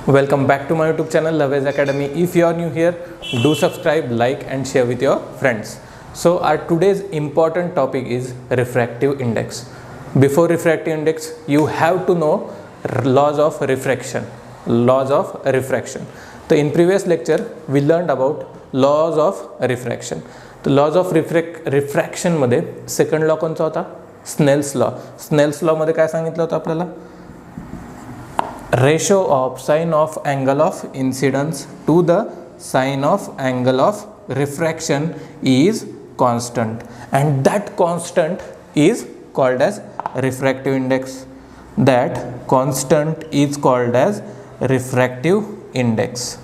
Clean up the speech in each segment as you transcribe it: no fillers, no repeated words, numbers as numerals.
Welcome back to my YouTube channel Lavhe's Academy. If you are new here, do subscribe, like and share with your friends. So our today's important topic is refractive index. Before refractive index, you have to know laws of refraction. Laws of refraction. So in previous lecture, we learned about laws of refraction. The laws of refraction मध्ये second law कोणता होता? Snell's law. Snell's law मध्ये काय सांगितलं होतं आपल्याला? Ratio of sine of angle of incidence to the sine of angle of refraction is constant, and that constant is called as refractive index. That constant is called as refractive index.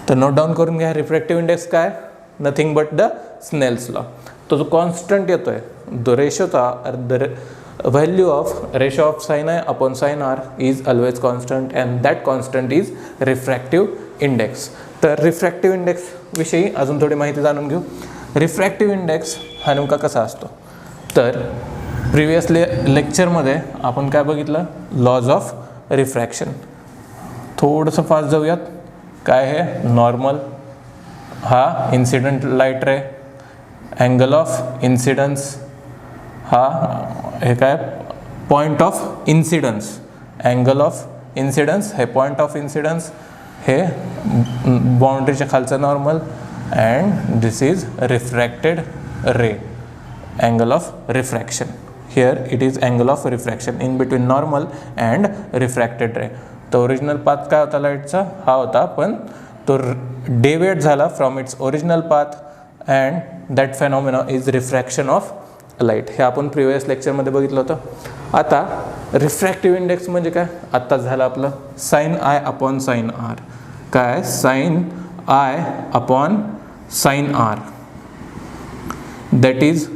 तर note down करून घ्या. Refractive index काय? Nothing but the Snell's law. तो जो constant येतोय the रेशोचा value of ratio of sin I upon sin R is always constant, and that constant is refractive index. तर refractive index विषयी अजून थोडी माहिती जाणून घेऊ. refractive index हा नेमका कसा असतो? तर प्रिवियस लेक्चरमध्ये आपण काय बघितलं? Laws of refraction. थोडंसं फास्ट जाऊयात. काय आहे? नॉर्मल हा incident light ray, angle of incidence हा हे काय? Point of incidence. Angle of incidence हे पॉइंट ऑफ इन्सिडन्स, हे बाउंड्रीच्या खालचं normal, and this is refracted ray, angle of refraction. Here it is angle of refraction in between normal and refracted ray. तर original path काय होता लाईटचा? हा होता, पण तो डेविएट झाला from its original path, and that phenomena is refraction of light. हे आपण प्रिवियस लेक्चरमध्ये बघितलं होतं. आता रिफ्रॅक्टिव्ह इंडेक्स म्हणजे काय? आत्ताच झालं आपलं sine I upon sine R. काय? Sine I upon sine R, that is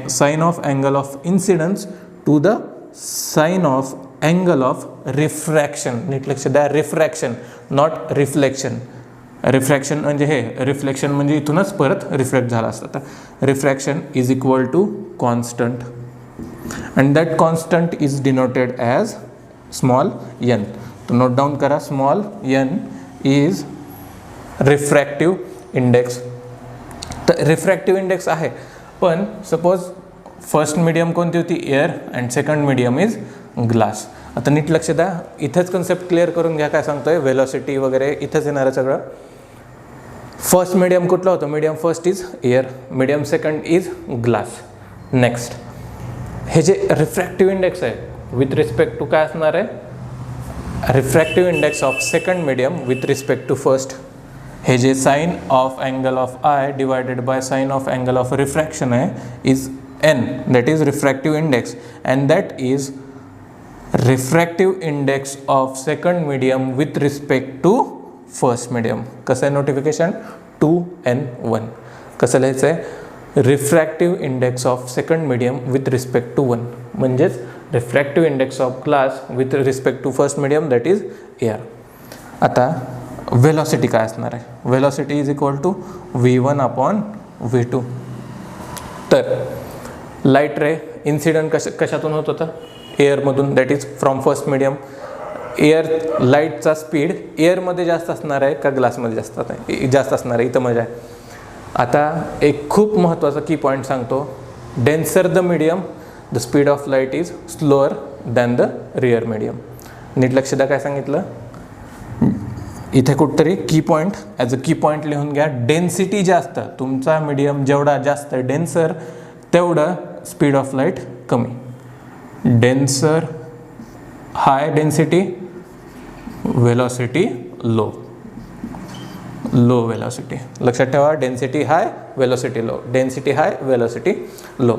sine of angle of incidence to the sine of angle of refraction. नीट लक्ष द्या. Refraction, not reflection. रिफ्रॅक्शन म्हणजे हे, रिफ्लेक्शन म्हणजे इथूनच परत रिफ्लेक्ट झाला असता. तर refraction is equal to constant, and that constant is denoted as small n. तर नोट डाऊन करा. Small n is refractive index. तर रिफ्रॅक्टिव्ह इंडेक्स आहे, पण सपोज फर्स्ट मीडियम कोणती होती? Air, and second medium is glass. आता नीट लक्ष द्या. इथेच कन्सेप्ट क्लिअर करून घ्या. काय सांगतोय? वेलॉसिटी वगैरे इथेच येणार आहे सगळं. फर्स्ट मीडियम कुठलं होतं? Medium first is air, medium second is glass. Next हे जे रिफ्रॅक्टिव्ह इंडेक्स आहे विथ रिस्पेक्ट टू काय असणार आहे? Refractive index of second medium with respect to first. हे जे sine of angle of I divided by sine of angle of refraction आहे is n, that is refractive index, and that is refractive index of second medium with respect to first medium. कसं आहे notification? 2n1. कसं लिहायचं आहे? Refractive index of second medium with respect to 1. म्हणजेच refractive index of glass with respect to first medium, that is air. आता velocity काय असणार आहे? Velocity is equal to v1 upon v2. तर लाईट रे इन्सिडंट कशातून होत होता? एअरमधून, that is from first medium. Air लाईटचा स्पीड एअरमध्ये जास्त असणार आहे का ग्लासमध्ये जास्त असणार आहे? इथं मजा आहे. आता एक खूप महत्त्वाचा की पॉईंट सांगतो. Denser the medium, the speed of light is slower than the rarer medium. नीट लक्ष द्या. काय सांगितलं? इथे कुठतरी की पॉईंट ॲज अ की पॉईंट लिहून घ्या. डेन्सिटी जास्त, तुमचा मीडियम जेवढा जास्त डेन्सर तेवढं स्पीड ऑफ लाईट कमी. Denser high density, velocity low, low velocity. लक्षात ठेवा. डेन्सिटी हाय, वेलॉसिटी लो, डेन्सिटी हाय, वेलॉसिटी लो.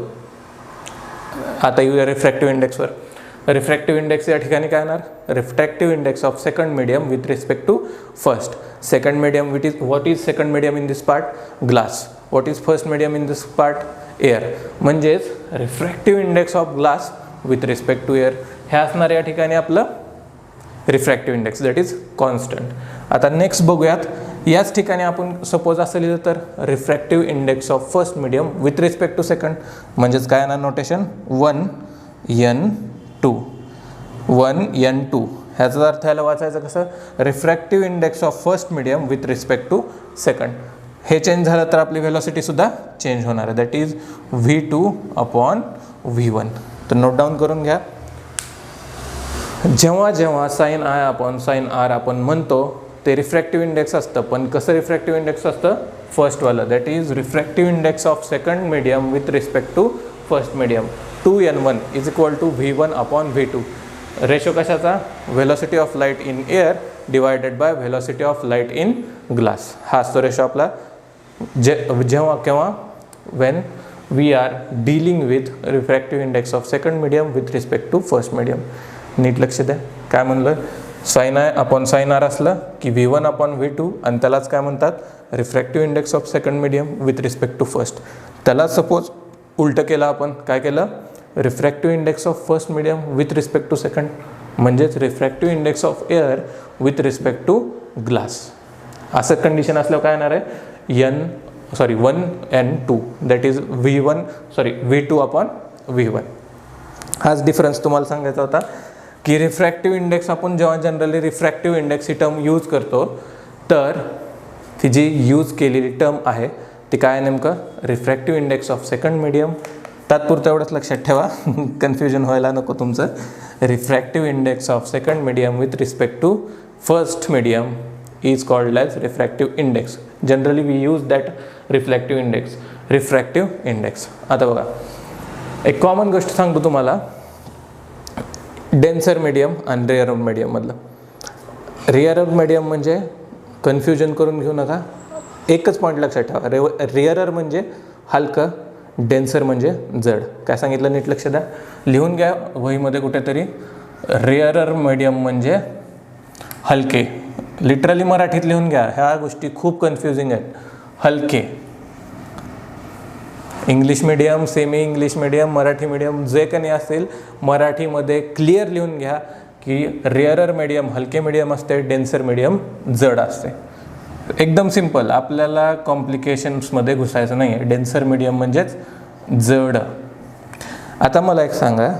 आता येऊया रिफ्रॅक्टिव्ह इंडेक्सवर. रिफ्रॅक्टिव्ह इंडेक्स या ठिकाणी काय येणार? Refractive index of second medium with respect to first. Second medium with is, what is second medium in this part? Glass. What is first medium in this part? Air. म्हणजेच refractive index of glass with respect to air हे असणार या ठिकाणी आपलं refractive index, that is constant. आता next बघूयात. याच ठिकाणी आपण सपोज असं लिहिलं तर refractive index of first medium with respect to second, म्हणजेच काय येणार नोटेशन? 1n2. 1n2 ह्याचा अर्थ याला वाचायचं कसं, refractive index of first medium with respect to second. हे चेंज झालं तर आपली व्हेलॉसिटीसुद्धा चेंज होणार आहे, that is v2 upon v1. तर नोट डाऊन करून घ्या. जेव्हा जेव्हा sine I upon sine r आपण म्हणतो ते रिफ्रॅक्टिव्ह इंडेक्स असतं, पण कसं रिफ्रॅक्टिव्ह इंडेक्स असतं, फर्स्टवालं, that is refractive index of second medium with respect to first medium. 2n1 is equal to v1 upon v2. Ratio कशाचा, velocity of light in air divided by velocity of light in glass. हा असतो ratio आपला जेव्हा केव्हा, when we are dealing with refractive index of second medium with respect to first medium. नीट लक्ष द्या. काय म्हणलं, sine I upon sine R असलं की v1 अपॉन v2, आणि त्यालाच काय म्हणतात, refractive index of second medium with respect to first. त्याला सपोज उलटं केलं आपण, काय केलं, refractive index of first medium with respect to second, म्हणजेच refractive index of air with respect to glass. असं कंडिशन असल्यावर काय येणार आहे, 1n2 that is v2 upon v1. हाच डिफरन्स तुम्हाला सांगायचा होता की रिफ्रॅक्टिव्ह इंडेक्स आपण जेव्हा जनरली रिफ्रॅक्टिव्ह इंडेक्स ही टर्म यूज करतो, तर ती जी यूज केलेली टर्म आहे ती काय नेमकं, refractive index of second medium. तात्पुरतं एवढंच लक्षात ठेवा, कन्फ्युजन व्हायला नको तुमचं. Refractive index of second medium with respect to first medium is called as refractive index. Generally we use that refractive index. आता बघा, एक कॉमन गोष्ट सांगतो तुम्हाला, डेन्सर मीडियम आणि रेअर मीडियम मधलं. रेअर मीडियम म्हणजे कन्फ्युजन करून घेऊ नका, एकच पॉईंट लक्षात ठेवा, रेअरर म्हणजे हलकं, डेन्सर म्हणजे जड. काय सांगितलं नीट लक्ष द्या, लिहून घ्या वहीमध्ये कुठेतरी. रेअरर मीडियम म्हणजे हलके, लिटरली मराठीत लिहून घ्या, ह्या गोष्टी खूप कन्फ्युजिंग आहेत. हलके, English medium, semi English medium, Marathi medium, जे काही असेल मराठीमध्ये क्लिअर लिहून घ्या की रेअरर मीडियम हलके मीडियम असते, डेन्सर मीडियम जड असते. एकदम सिम्पल, आपल्याला कॉम्प्लिकेशन्समध्ये घुसायचं नाही आहे. डेन्सर मीडियम म्हणजेच जड. आता मला एक सांगा,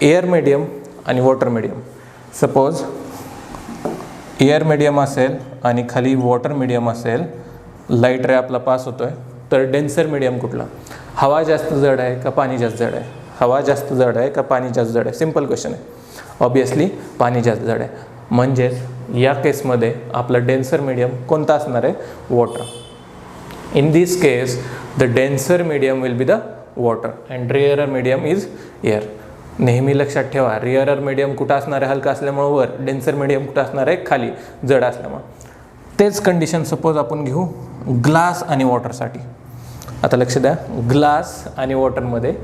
एअर मीडियम आणि water medium, suppose air medium असेल आणि खाली वॉटर मीडियम असेल, लाईट रे आपला पास होतो आहे, तर डेन्सर मीडियम कुठला, हवा जास्त जड आहे का पाणी जास्त जड आहे, हवा जास्त जड आहे का पाणी जास्त जड आहे, सिम्पल क्वेश्चन आहे. ऑब्वियसली पाणी जास्त जड आहे, म्हणजेच या केसमध्ये आपला डेन्सर मीडियम कोणता असणार आहे, water. In this case the denser medium will be the water and rarer medium is air. नेहमी लक्षात ठेवा, रेअरर मीडियम कुठं असणार आहे, हलका असल्यामुळे वर, डेन्सर मीडियम कुठं असणार आहे, खाली, जड असल्यामुळे. तेच कंडिशन सपोज आपण घेऊ ग्लास आणि वॉटरसाठी. आता लक्ष द्या, ग्लास आणि वॉटरमध्ये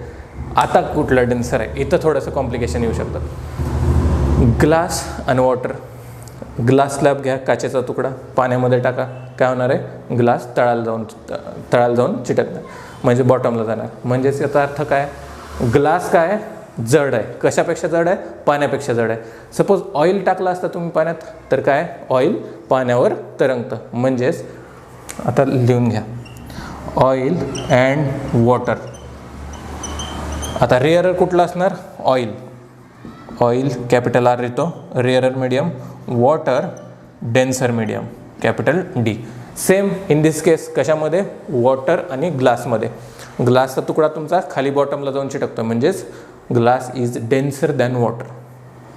आता कुठलं डेन्सर आहे, इथं थोडंसं कॉम्प्लिकेशन येऊ शकतं. ग्लास आणि वॉटर, ग्लास स्लॅब घ्या, काचेचा तुकडा, पाण्यामध्ये टाका, काय होणार आहे, ग्लास तळाला जाऊन चिटकणार, म्हणजे बॉटमला जाणार. म्हणजेच याचा अर्थ काय, ग्लास काय जड आहे, कशापेक्षा जड आहे, पाण्यापेक्षा जड आहे. सपोज ऑइल टाकलं असतं तुम्ही पाण्यात, तर काय, ऑइल पाण्यावर तरंगतं. म्हणजेच आता लिहून घ्या, ऑइल अँड वॉटर. आता रेअरर कुठलं असणार, ऑइल, ऑइल कॅपिटल आर येतो, rarer medium, water denser medium capital D. Same in this case कशामध्ये, वॉटर आणि ग्लासमध्ये. ग्लासचा तुकडा तुमचा खाली बॉटमला जाऊन चिटकतो, म्हणजेच glass is denser than water.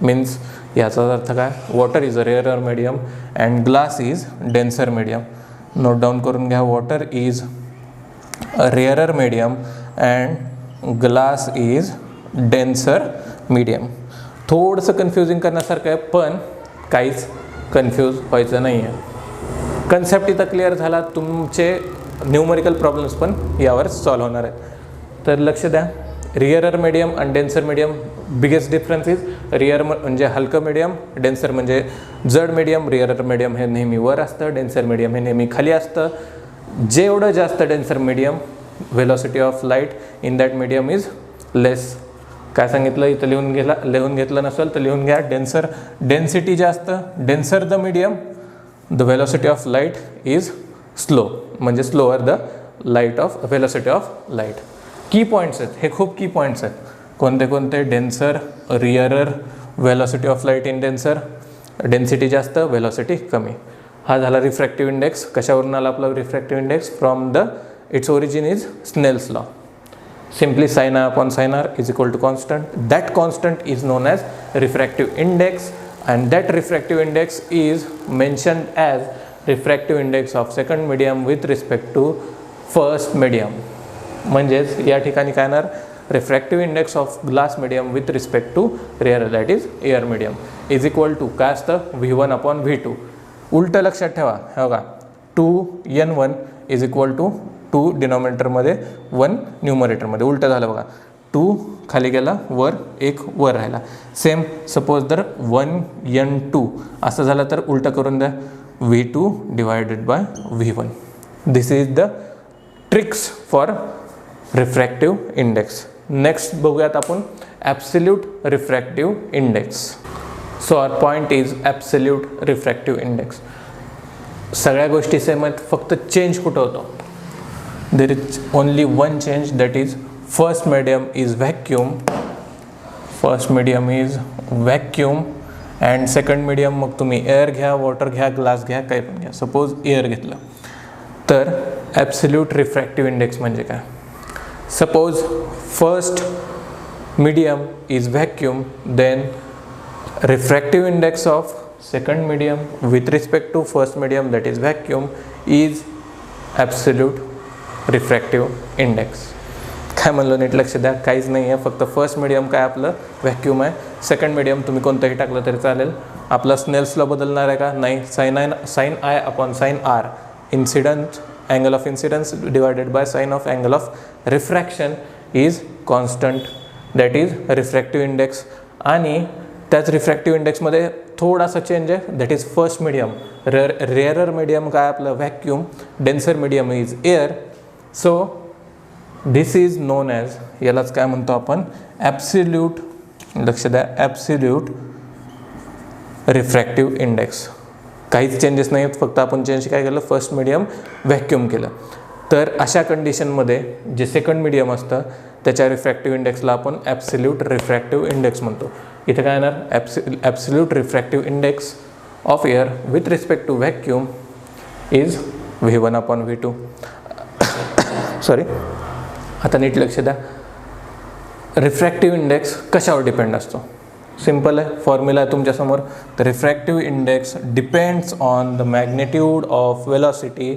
Means याचा अर्थ काय, water is a rarer medium and glass is denser medium. Note down करून घ्या, water is a rarer medium and glass is denser medium. थोडंसं कन्फ्युजिंग करण्यासारखं आहे, पण काहीच कन्फ्यूज व्हायचं नाही आहे. कन्सेप्ट इथं क्लिअर झाला, तुमचे न्यूमरिकल प्रॉब्लेम्स पण यावर सॉल्व्ह होणार आहेत. तर लक्ष द्या, रेअरर मीडियम आणि denser medium, biggest difference is rare म्हणजे हलकं मीडियम, डेन्सर म्हणजे जड मीडियम. रेअरर मीडियम हे नेहमी वर असतं, डेन्सर मीडियम हे नेहमी खाली असतं. जेवढं जास्त denser medium, velocity of light in that medium is less. काय सांगितलं इथं लिहून घेतलं नसेल तर लिहून घ्या, डेन्सिटी जास्त, denser the medium, the velocity of light is slow, म्हणजे slower the light of velocity of light. Key points आहेत, हे खूप की पॉईंट्स आहेत. कोणते कोणते, denser, rarer, velocity of light in denser, density जास्त, व्हेलॉसिटी कमी. हा झाला रिफ्रॅक्टिव्ह इंडेक्स. कशावरून आला आपला refractive index? From the its origin is Snell's law. Simply sin I upon sin R is equal to constant. That constant is known as refractive index, and that refractive index is mentioned as refractive index of second medium with respect to first medium. म्हणजेच या ठिकाणी काय येणार? refractive index of glass medium with respect to rear, that is air medium, is equal to काय असतं? V1 upon V2. उलटं लक्षात ठेवा. हे बघा 2n1 is equal to 2 डिनॉमिनेटरमध्ये 1 न्यूमरेटरमध्ये. उलटं झालं बघा. 2 खाली गेला, वर 1 वर राहिला. सेम सपोज जर 1n2 असं झालं तर उलटं करून द्या, V2 divided by V1. This is the tricks for refractive index. Next बघूयात आपण absolute refractive index. So our point is absolute refractive index. सगळ्या गोष्टी सेम आहेत, फक्त चेंज कुठं होतो? There is only one change, that is first medium is vacuum. First medium is vacuum and second medium मग तुम्ही एअर घ्या, water घ्या, ग्लास घ्या, काही पण घ्या. सपोज एअर घेतलं तर ॲब्सोल्यूट रिफ्रॅक्टिव्ह इंडेक्स म्हणजे काय? Suppose first medium is vacuum, then refractive index of second medium with respect to first medium, that is vacuum, is absolute refractive index. काय म्हणलो नीट लक्ष द्या, काहीच नाही आहे, फक्त फर्स्ट मिडियम काय आपलं व्हॅक्यूम आहे. सेकंड मिडियम तुम्ही कोणतंही टाकलं तरी चालेल. आपला स्नेल्स लॉ बदलणार आहे का? नाही. Sine I upon sine R, incidence angle of incidence divided by sine of angle of refraction is constant, that is refractive index. आणि त्याच रिफ्रॅक्टिव्ह इंडेक्समध्ये थोडासा चेंज आहे, that is first medium. Rarer medium काय आपलं vacuum, denser medium is air. So this is known as, यालाच काय म्हणतो आपण? ॲब्सोल्यूट, लक्ष द्या, ॲब्सोल्यूट रिफ्रॅक्टिव्ह इंडेक्स. काहीच चेंजेस नाही आहेत, फक्त आपण चेंज काय केलं? फर्स्ट मिडियम व्हॅक्यूम केलं. तर अशा कंडिशनमध्ये जे सेकंड मिडियम असतं त्याच्या रिफ्रॅक्टिव्ह इंडेक्सला आपण ॲब्सोल्यूट रिफ्रॅक्टिव्ह इंडेक्स म्हणतो. इथे काय येणार? Absolute refractive index of air with respect to vacuum is V1 upon V2. Sorry, आता नीट लक्ष द्या. रिफ्रॅक्टिव्ह इंडेक्स कशावर डिपेंड असतो? सिम्पल आहे, फॉर्म्युला आहे तुमच्यासमोर. तर refractive index depends on the magnitude of velocity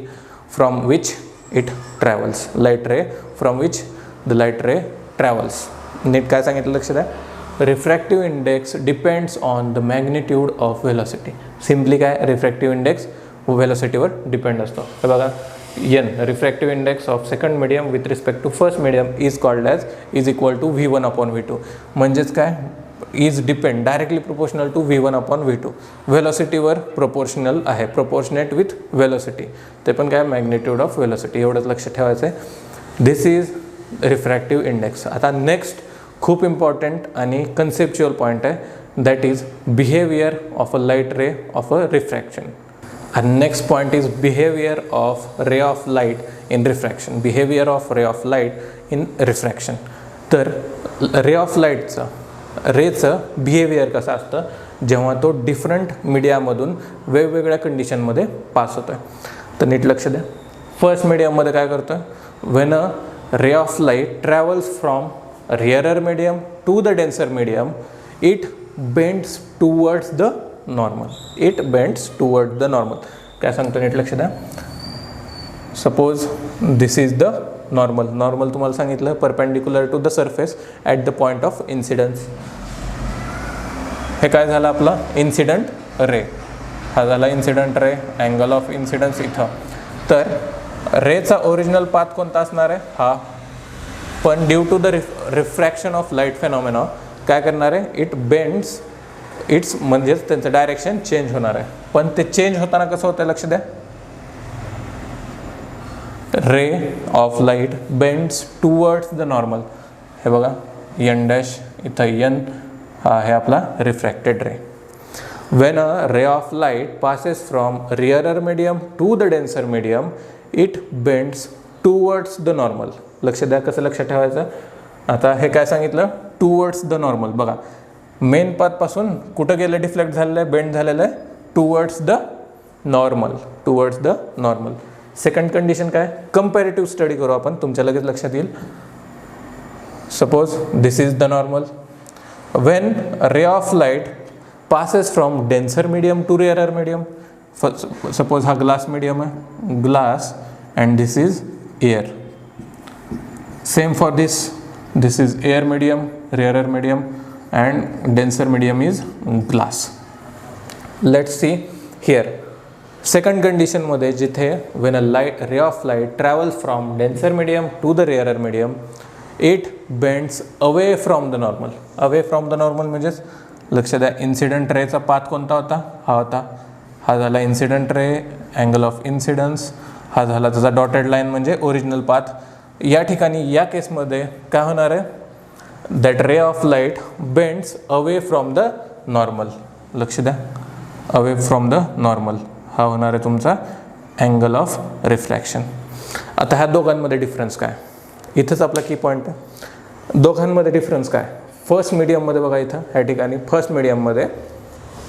from which it travels. Light ray from which the light ray travels. नीट काय सांगितलं लक्ष द्या. Refractive index depends on the magnitude of velocity. Simply काय? रिफ्रॅक्टिव्ह इंडेक्स वेलॉसिटीवर डिपेंड असतो. हे बघा, n refractive index of second medium with respect to first medium is called as is equal to V1 upon V2. म्हणजेच काय? is depend directly proportional to V1 upon V2. वेलॉसिटीवर proportional आहे, proportionate with velocity. ते पण काय? Magnitude of velocity. एवढंच लक्ष ठेवायचं आहे. This is refractive index. आता नेक्स्ट खूप इम्पॉर्टंट आणि कन्सेप्च्युअल पॉईंट आहे, that is behaviour of a light ray of a refraction. And next point is behavior of ray of light in refraction. Behavior of ray of light in refraction. तर ray of लाईटचं, रेचं behaviour कसं असतं जेव्हा तो different मीडियामधून वेगवेगळ्या कंडिशनमध्ये pass होतो आहे. तर नीट लक्ष द्या. फर्स्ट मीडियममध्ये काय करतो आहे? When a ray of light travels from rarer medium to the denser medium, it bends towards the normal. It bends toward the normal. काय सांगतो नीट लक्ष द्या. Suppose this is the normal. Normal तुम्हाला सांगितलं perpendicular to the surface at the point of incidence. हे काय झालं आपलं? Incident ray. हा झाला incident ray, angle of incidence इथं. तर रेचा ओरिजिनल पाथ कोणता असणार आहे? हा. पण due to the refraction of light phenomena काय करणार आहे? इट बेंड्स, इट्स म्हणजेच त्यांचं डायरेक्शन चेंज होणार आहे. पण ते चेंज होताना कसं होतं लक्ष द्या. Ray of light bends towards the normal. हे बघा, n डॅश इथं n, हा आहे आपला refracted ray. When a ray of light passes from rarer medium to the denser medium, it bends towards the normal. लक्ष द्या, कसं लक्षात ठेवायचं. आता हे काय सांगितलं? Towards the normal. बघा, मेन पाथपासून कुठं गेलं डिफ्लेक्ट झालेलं आहे, बेंड झालेलं आहे, towards the normal. Second condition काय, कंपॅरेटिव्ह स्टडी करू आपण, तुमच्या लगेच लक्षात येईल. Suppose this is the normal. When ray of light passes from denser medium to rarer medium. Suppose हा glass medium है, glass, and this is air. Same for this is air medium, rarer medium, and denser medium is glass. Let's see here. Second condition मध्ये जिथे when a ray of light travels from denser medium to the rarer medium, it bends away from the normal. Away from the normal म्हणजेच लक्ष द्या, incident रेचा path कोणता होता, हा होता. हा झाला incident ray, angle of incidence. हा झाला त्याचा डॉटेड लाईन म्हणजे ओरिजिनल पाथ. या ठिकाणी या केसमध्ये काय होणार आहे, that ray of light bends away from the normal. लक्ष द्या, अवे फ्रॉम द नॉर्मल हा होणार आहे तुमचा अँगल ऑफ रिफ्रॅक्शन. आता ह्या दोघांमध्ये डिफरन्स काय, इथंच आपला की पॉईंट आहे. दोघांमध्ये डिफरन्स काय, फर्स्ट मीडियममध्ये बघा, इथं ह्या ठिकाणी फर्स्ट मीडियममध्ये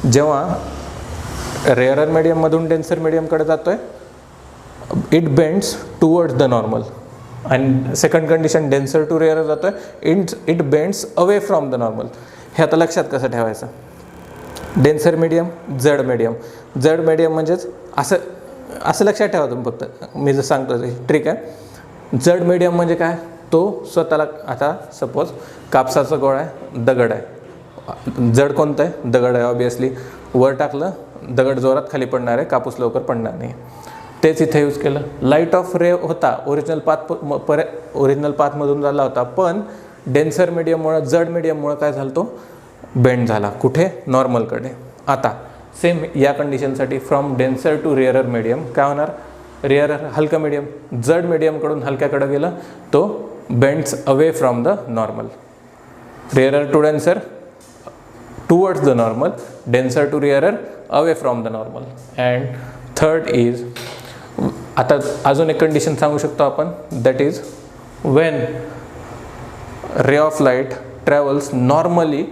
जेव्हा रेअरर मीडियममधून डेन्सर मीडियमकडे जातो आहे, it bends towards the normal. आणि second condition denser to rarer जातो आहे, it bends away from the normal. हे आता लक्षात कसं ठेवायचं, डेन्सर मीडियम, जड मीडियम म्हणजेच असं लक्षात ठेवा तुम्ही, फक्त मी जर सांगतो ट्रिक आहे. जड मीडियम म्हणजे काय, तो स्वतःला, आता सपोज कापसाचा गोळा आहे, दगड आहे, जड कोणतं आहे, दगड आहे ऑब्वियसली. वर टाकलं, दगड जोरात खाली पडणार आहे, कापूस लवकर पडणार नाही. तेच इथे यूज केलं. लाईट ऑफ रे होता, ओरिजिनल पाथमधून झाला होता, पण डेन्सर मीडियममुळं, जड मीडियममुळं काय झालं, तो बेंड झाला. कुठे, नॉर्मलकडे. आता सेम या कंडिशनसाठी from denser to rarer medium काय होणार, रेअरर हलका मीडियम, जड मीडियमकडून हलक्याकडे गेलं, तो bends away from the normal. Rarer to denser towards the normal, denser to rarer away from the normal. And third is, आता अजून एक कंडिशन सांगू शकतो आपण, that is when ray of light travels normally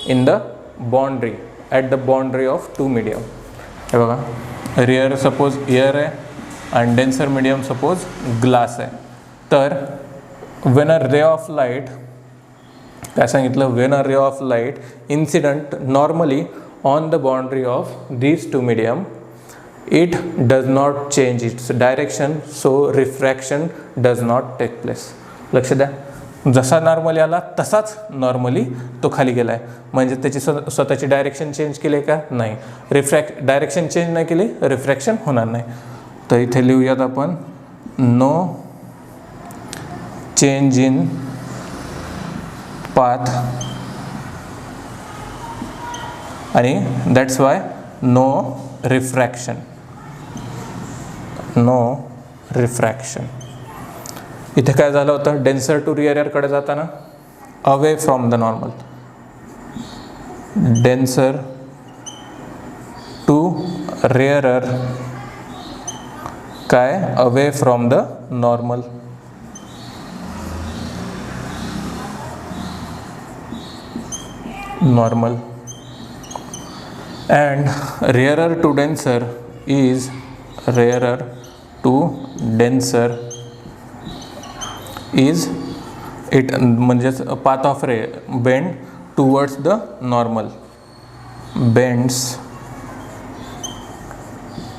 in the boundary, at the boundary of two medium. हे बघा, rare suppose air आहे आणि डेन्सर मीडियम सपोज ग्लास आहे. तर when a ray of light, काय सांगितलं, when a ray of light incident normally on the boundary of these two medium, it does not change its direction, so refraction does not take place. लक्ष द्या, जसा normally आला तसाच normally तो खाली गेला आहे, म्हणजे त्याची स्वतःची डायरेक्शन चेंज केली का, नाही. डायरेक्शन चेंज नाही केली, रिफ्रॅक्शन होणार नाही. तर इथे लिहूयात आपण, नो चेंज इन पाथ, आणि दॅट्स वाय नो रिफ्रॅक्शन. इथे काय झालं होतं, डेन्सर टू रेअररकडे जाताना away from the normal, denser to rarer काय, away from the normal. And rarer to denser is rarer to denser is it, म्हणजेच path of ray bend towards the normal, bends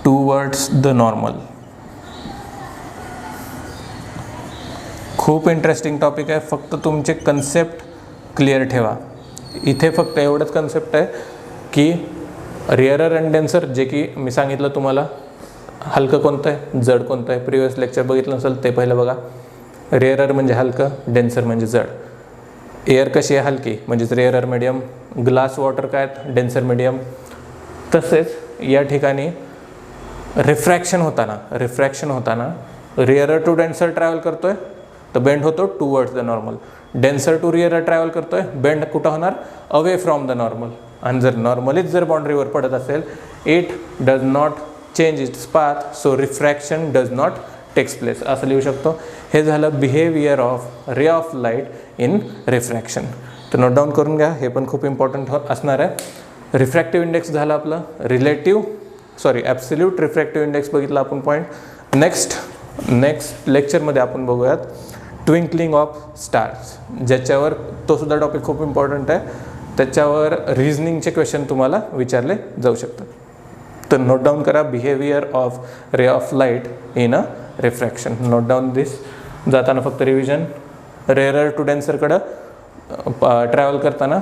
towards the normal. खूप interesting topic आहे, फक्त तुमचे concept clear ठेवा. इथे फक्त एवढंच कन्सेप्ट आहे की रेअरर अँड डेन्सर, जे की मी सांगितलं तुम्हाला, हलकं कोणतं आहे, जड कोणतं आहे, प्रिव्हियस लेक्चर बघितलं नसेल ते पहिलं बघा. रेअरर म्हणजे हलकं, डेन्सर म्हणजे जड. एअर कशी आहे, हलकी, म्हणजेच रेअरर मीडियम. ग्लास वॉटर काय, डेन्सर मीडियम. तसेच या ठिकाणी रिफ्रॅक्शन होताना रेअरर टू डेन्सर ट्रॅव्हल करतोय, तर बेंड होतो towards the normal. Denser to rarer travel करतोय, बेंड कुठं होणार, अवे फ्रॉम द नॉर्मल. आणि जर नॉर्मलीच जर बाउंड्रीवर पडत असेल, it does not change its path, so refraction does not takes place, असं लिहू शकतो. हे झालं behaviour of ray of light in refraction. तर नोट डाऊन करून घ्या, हे पण खूप इम्पॉर्टंट असणार आहे. रिफ्रॅक्टिव्ह इंडेक्स झाला आपलं. ॲब्सोल्यूट रिफ्रॅक्टिव्ह इंडेक्स बघितला आपण पॉईंट. नेक्स्ट लेक्चरमध्ये आपण बघूयात ट्विंकलिंग ऑफ स्टार्स, ज्याच्यावर तो सुद्धा टॉपिक खूप इम्पॉर्टंट आहे. त्याच्यावर रिझनिंगचे क्वेश्चन तुम्हाला विचारले जाऊ शकतात. तर नोट डाऊन करा, behaviour of ray of light in a refraction. Note down this. जाताना फक्त रिव्हिजन. रेअरर टू डेन्सरकडं ट्रॅव्हल करताना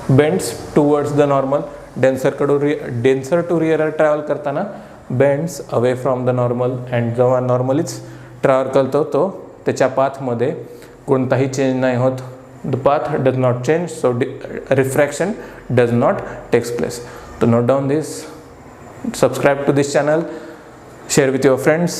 bends towards the normal. Denser to rarer travel करताना bends away from the normal. And जेव्हा नॉर्मलीच travel करतो तो त्याच्या पाथमध्ये कोणताही चेंज नाही होत. The path does not change, so refraction does not takes place. तो note down this. Subscribe to this channel, share with your friends.